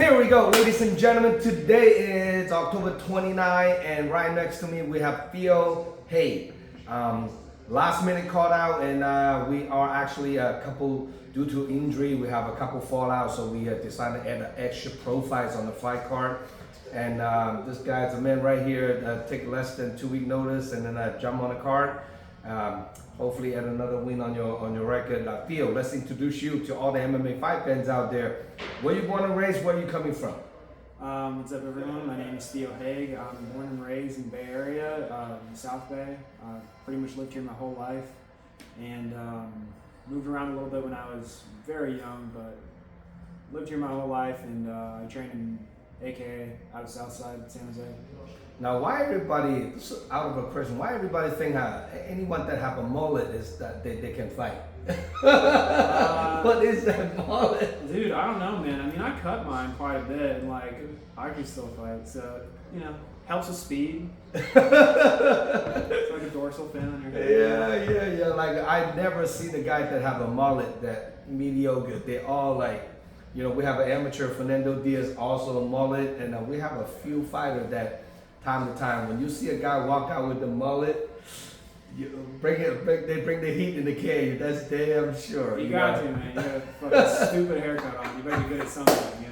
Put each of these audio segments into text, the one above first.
Here we go, ladies and gentlemen. Today is October 29, and right next to me we have Theo Haig. Last minute called out, and we are actually a couple, due to injury, we have a couple fallout, so we decided to add extra profiles on the fight card. And this guy's a man right here, take less than 2 week notice, and then jump on the card. Hopefully add another win on your record. Theo, let's introduce you to all the MMA fight fans out there. Where you born and raised? Where are you coming from? What's up, everyone? My name is Theo Haig. I'm born and raised in the Bay Area, South Bay. Pretty much lived here my whole life, and moved around a little bit when I was very young, but lived here my whole life, and I trained in AKA out of Southside, San Jose. Now, why everybody, out of a person, why everybody think anyone that have a mullet is that they can fight? What is that mullet? Dude, I don't know, man. I mean, I cut mine quite a bit, and I can still fight. So, helps with speed. It's like a dorsal fin on your head. Yeah. Like, I never seen a guy that have a mullet that mediocre. They all we have an amateur, Fernando Diaz, also a mullet, and we have a few fighters that time to time, when you see a guy walk out with the mullet, they bring the heat in the cage. That's damn sure. You got to, man. You got a fucking stupid haircut on. You better be good at something,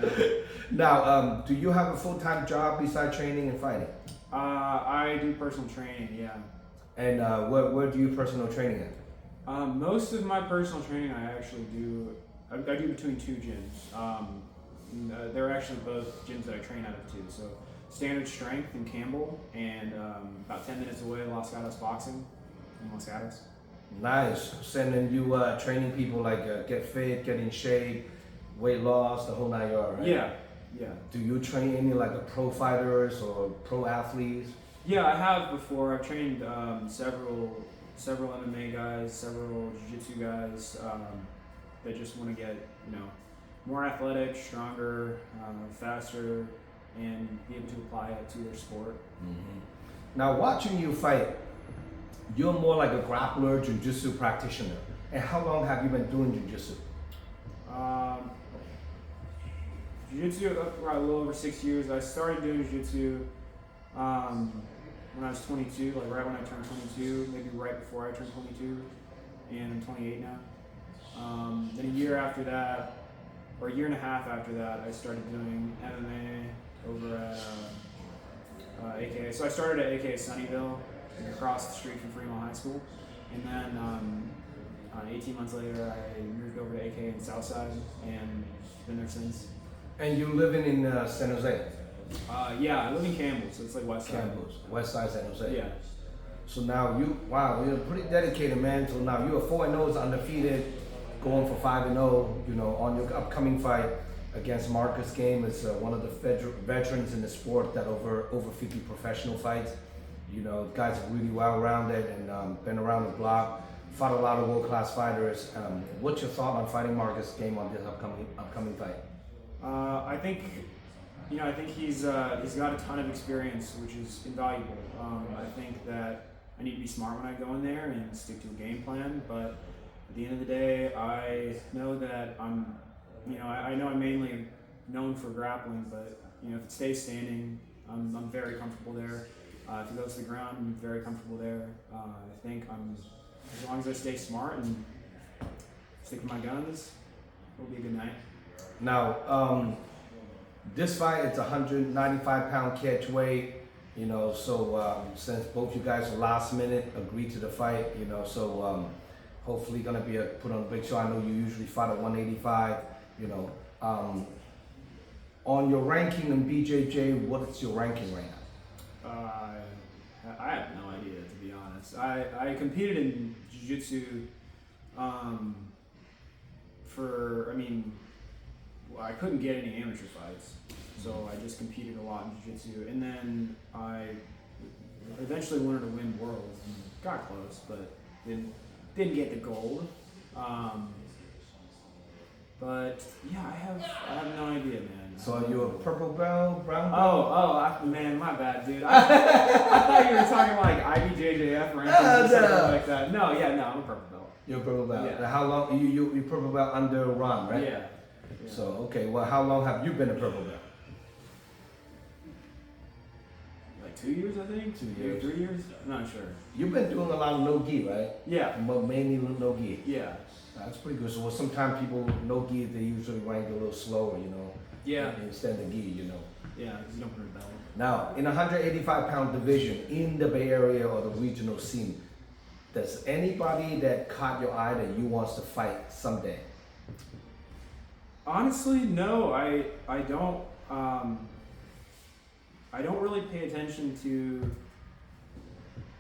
Now, do you have a full-time job besides training and fighting? I do personal training, yeah. And where do you personal training at? Most of my personal training I actually do, I do between two gyms. They're actually both gyms that I train out of too. So Standard Strength in Campbell, and about 10 minutes away, Los Gatos Boxing in Los Gatos. Nice. Sending you training people get fit, get in shape, weight loss, the whole 9 yards, right? Yeah. Do you train any pro fighters or pro athletes? Yeah, I have before. I've trained several MMA guys, several jiu-jitsu guys that just want to get more athletic, stronger, faster, and be able to apply it to their sport. Mm-hmm. Now, watching you fight, you're more like a grappler, jiu-jitsu practitioner. And how long have you been doing jiu-jitsu? Jiu-jitsu, a little over 6 years. I started doing jiu-jitsu when I was 22, right when I turned 22, maybe right before I turned 22, and I'm 28 now. Then a year after that, or a year and a half after that, I started doing MMA over at AKA. So I started at AKA Sunnyvale, across the street from Fremont High School, and then 18 months later, I moved over to AKA in Southside, and been there since. And you're living in San Jose? Yeah, I live in Campbell, so it's like West Side. Campbell, West Side San Jose. Yeah. So now you're pretty dedicated, man. So now you're 4-0, undefeated, going for 5-0. On your upcoming fight against Marcus Game, is one of the veterans in the sport that over 50 professional fights. Guys are really well-rounded and been around the block. Fought a lot of world-class fighters. What's your thought on fighting Marcus Game on this upcoming fight? I think he's got a ton of experience, which is invaluable. I think that I need to be smart when I go in there and stick to a game plan. But at the end of the day, I know that I know I'm mainly known for grappling, but if it stays standing, I'm very comfortable there. If it goes to the ground, I'm very comfortable there. I think as long as I stay smart and stick to my guns, it'll be a good night. Now, this fight, it's 195-pound catch weight, so since both you guys are last minute agreed to the fight, so hopefully gonna be put on a big show. I know you usually fight at 185, on your ranking in BJJ, what is your ranking right now? I have no idea, to be honest. I competed in jiu-jitsu I couldn't get any amateur fights, so I just competed a lot in jiu-jitsu, and then I eventually wanted to win worlds and got close, but didn't get the gold. But yeah, I have no idea, man. So are you a purple belt, brown belt? Man, my bad, dude. I thought you were talking like IBJJF or anything or something like that. No, I'm a purple belt. You're a purple belt. Yeah. How long you purple belt under Ron, right? Yeah. So okay, well, how long have you been a purple belt? like 2 years, I think. 2 Maybe years. 3 years. I'm not sure. You've been doing a lot of no gi, right? Yeah. But mainly no gi. Yeah. That's pretty good. So sometimes people no gi, they usually rank a little slower, you know. Yeah. Instead of gi, you know. Yeah, because you don't put a belt. Now, in a 185-pound division in the Bay Area or the regional scene, does anybody that caught your eye that you wants to fight someday? Honestly, no. I don't. I don't really pay attention to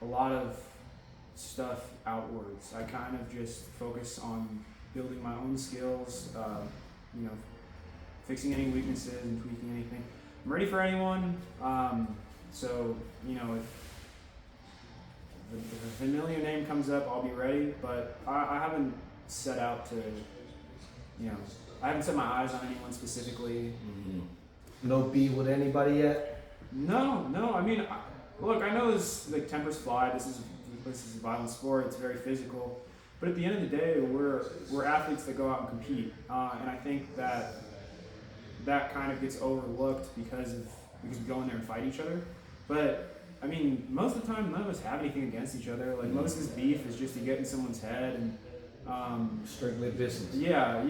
a lot of stuff outwards. I kind of just focus on building my own skills. You know, fixing any weaknesses and tweaking anything. I'm ready for anyone. So you know, if a familiar name comes up, I'll be ready. But I haven't set out to, you know, I haven't set my eyes on anyone specifically. No beef with anybody yet? No. I mean, look, I know this, like, tempers fly. This is a violent sport. It's very physical. But at the end of the day, we're athletes that go out and compete, and I think that kind of gets overlooked because we go in there and fight each other. But I mean, most of the time, none of us have anything against each other. Like, most of this beef is just to get in someone's head and strictly business. Yeah,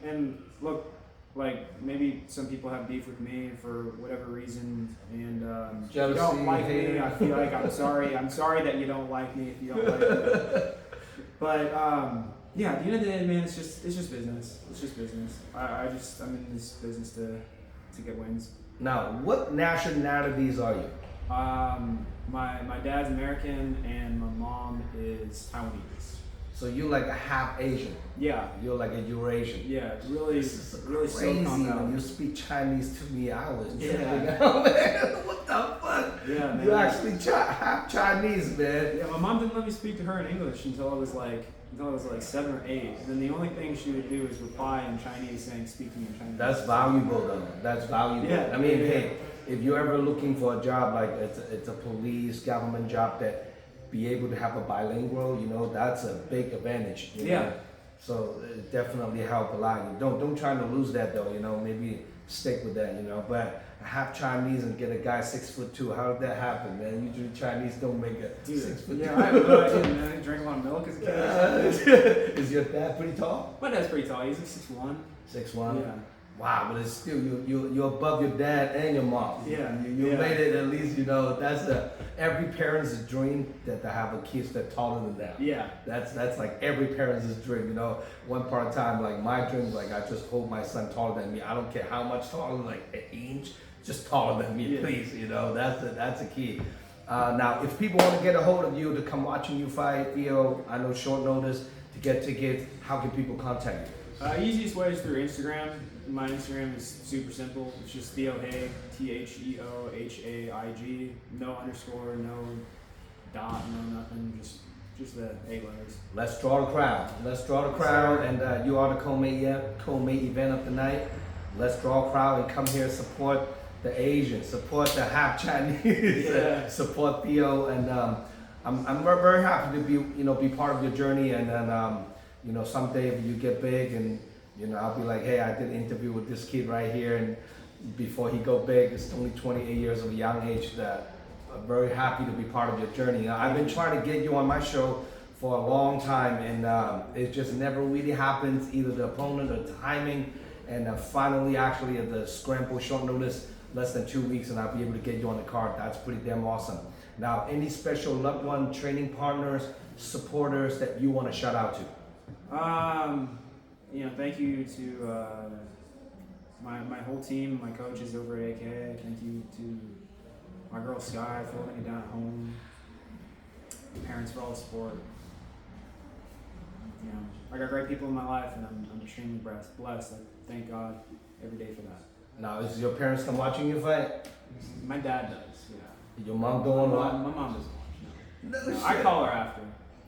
and look, like, maybe some people have beef with me for whatever reason, and if you don't like me, I feel like I'm sorry that you don't like me if you don't like me. But yeah, at the end of the day, man, it's just business. It's just business. I'm in this business to get wins. Now, what nationalities are you? My dad's American and my mom is Taiwanese. So you're like a half Asian. Yeah. You're like a Eurasian. Yeah, it's really Crazy when you speak Chinese to me. I was tripping Yeah. out, man. What the fuck? Yeah, man. You actually half Chinese, man. Yeah, my mom didn't let me speak to her in English until I was like 7 or 8. And then the only thing she would do is reply in Chinese saying, "Speak to me in Chinese." That's valuable, though. That's valuable. Yeah. I mean, Yeah. hey, if you're ever looking for a job like it's a police government job that be able to have a bilingual, you know, that's a big advantage. You know? So it definitely help a lot. You don't try to lose that though. You know, maybe stick with that. You know, but half Chinese and get a guy 6'2". How did that happen, man? Usually Chinese don't make a 6'2". Yeah, I have no idea, man. I drank a lot of milk as a kid. Is your dad pretty tall? My dad's pretty tall. He's like 6'1". 6'1". Yeah. Wow, but it's still you're above your dad and your mom. Yeah. You made it at least. You know that's every parent's dream that to have a kid that's taller than them. Yeah. That's like every parent's dream. You know, one part of time, like my dream, like I just hope my son taller than me. I don't care how much taller, like an inch, just taller than me, please. You know, that's a key. Now, if people want to get a hold of you to come watching you fight, Theo, I know short notice to get tickets. How can people contact you? Easiest way is through Instagram. My Instagram is super simple. It's just Theo Haig, TheoHaig. No underscore, no dot, no nothing. Just the 8 letters. Let's draw the crowd. Let's draw the crowd, and you are the co-main event of the night. Let's draw a crowd and come here and support the Asians, support the half Chinese, support Theo, and I'm very, very happy to be part of your journey, and then someday if you get big and I'll be like, hey, I did an interview with this kid right here, and before he go big, it's only 28 years of a young age. That I'm very happy to be part of your journey. I've been trying to get you on my show for a long time, and it just never really happens, either the opponent or timing, and finally, actually, at the scramble short notice, less than 2 weeks, and I'll be able to get you on the card. That's pretty damn awesome. Now, any special loved one, training partners, supporters that you want to shout out to? Thank you to my whole team, my coaches over at AK. Thank you to my girl Sky for holding me down at home. My parents for all the support. I got great people in my life, and I'm extremely blessed. I thank God every day for that. Now, is your parents come watching you fight? My dad does, yeah. Your mom going watch? My mom doesn't watch, no. No, I call her after.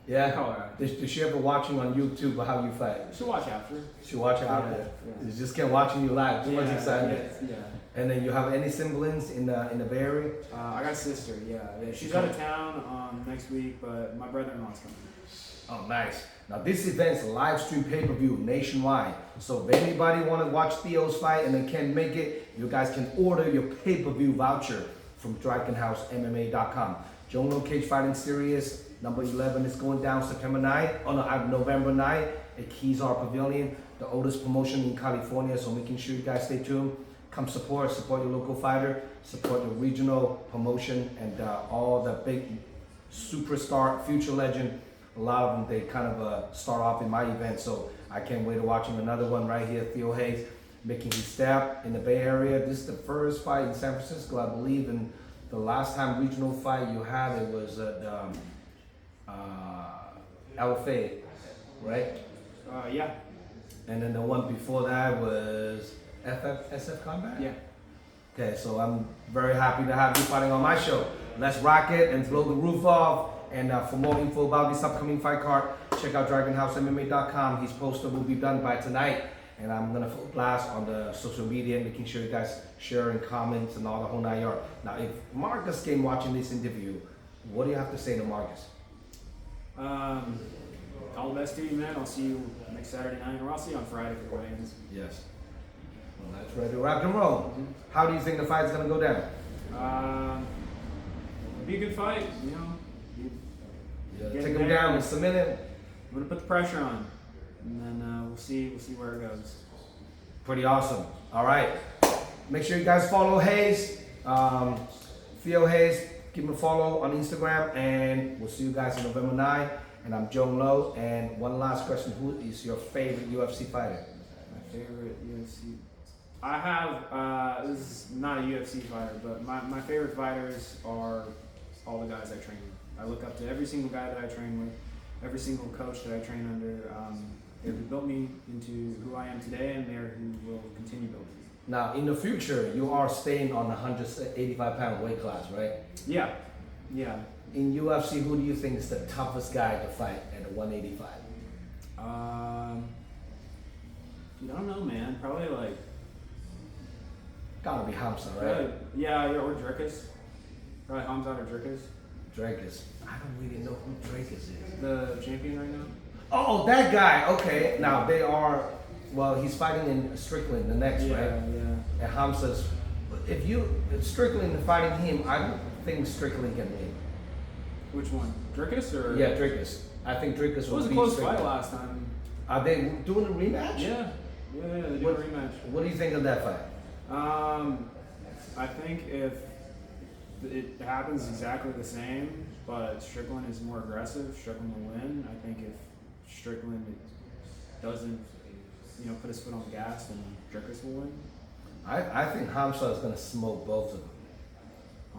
Yeah? I call her after. Does she ever watching on YouTube how you fight? She'll watch after. She watch after. Yeah. You just can't watching you live. Too much excitement. Yeah. And then you have any siblings in the Bay Area? I got a sister, yeah. She's out of town next week, but my brother-in-law's coming. Oh, nice. Now, this event's live stream pay-per-view nationwide. So if anybody want to watch Theo's fight and they can't make it, you guys can order your pay-per-view voucher from DragonHouseMMA.com. Zhong No Cage Fighting Series number 11 is going down September 9th. Oh no, November 9th at Keysar Pavilion, the oldest promotion in California. So making sure you guys stay tuned. Come support your local fighter, support the regional promotion, and all the big superstar, future legend. A lot of them, they kind of start off in my event, so I can't wait to watching another one right here. Theo Haig making his step in the Bay Area. This is the first fight in San Francisco, I believe, and the last time regional fight you had, it was at LFA, right? Yeah. And then the one before that was SF Combat? Yeah. Okay, so I'm very happy to have you fighting on my show. Let's rock it and blow the roof off. And for more info about this upcoming fight card, check out DragonHouseMMA.com. His poster will be done by tonight. And I'm going to blast on the social media, making sure you guys share and comments and all the whole 9 yards. Now, if Marcus came watching this interview, what do you have to say to Marcus? All the best to you, man. I'll see you next Saturday night, or I'll see you on Friday for the weigh-ins. Yes. Well, that's ready to rock and roll. How do you think the fight's going to go down? It'll be a good fight, you know. Take him down and submit him. I'm gonna put the pressure on, and then we'll see where it goes. Pretty awesome. All right. Make sure you guys follow Hayes, Theo Haig. Give him a follow on Instagram, and we'll see you guys on November 9. And I'm Zhong Lo. And one last question: who is your favorite UFC fighter? My favorite UFC. I have. This is not a UFC fighter, but my favorite fighters are all the guys I train with. I look up to every single guy that I train with, every single coach that I train under. They've built me into who I am today, and they're who will continue building me. Now, in the future, you are staying on the 185-pound weight class, right? Yeah, yeah. In UFC, who do you think is the toughest guy to fight at the 185? I don't know, man. Probably like. Gotta be Hamza, right? Yeah, or Dricus. Probably Hamza or Dricus. Dracus. I don't really know who Dracus is. The champion right now? Oh, that guy. Okay. Now they are. Well, he's fighting in Strickland the next, right? Yeah. And Hamza's. If Strickland fighting him, I don't think Strickland can win. Which one? Dricus or? Yeah, Dracus. I think Dracus It was a beat close Strickland. fight last time. Are they doing a rematch? Yeah, they're doing a rematch. What do you think of that fight? I think if it happens exactly the same, but Strickland is more aggressive, Strickland will win. I think if Strickland doesn't, put his foot on the gas, then Dricus will win. I think Hamza is going to smoke both of them.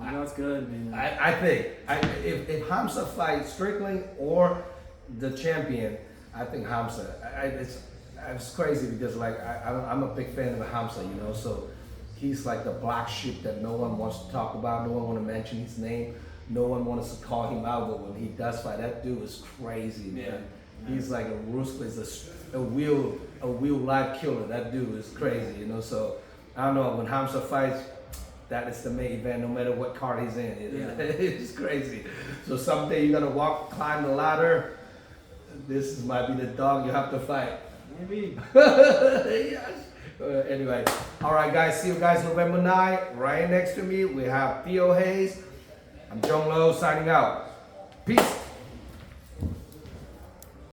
Oh, that's good, man. I think if Hamza fights Strickland or the champion, I think Hamza. It's crazy because I'm a big fan of Hamza, so he's like the black sheep that no one wants to talk about, no one want to mention his name, no one wants to call him out, but when he does fight, that dude is crazy, man. Yeah. He's like a ruthless, a real life killer. That dude is crazy, so I don't know, when Hamza fights, that is the main event, no matter what card he's in. It's crazy. So someday you're gonna climb the ladder. This might be the dog you have to fight. Maybe. Yes. Anyway, all right, guys. See you guys November 9th. Right next to me, we have Theo Haig. I'm Zhong Lo signing out. Peace.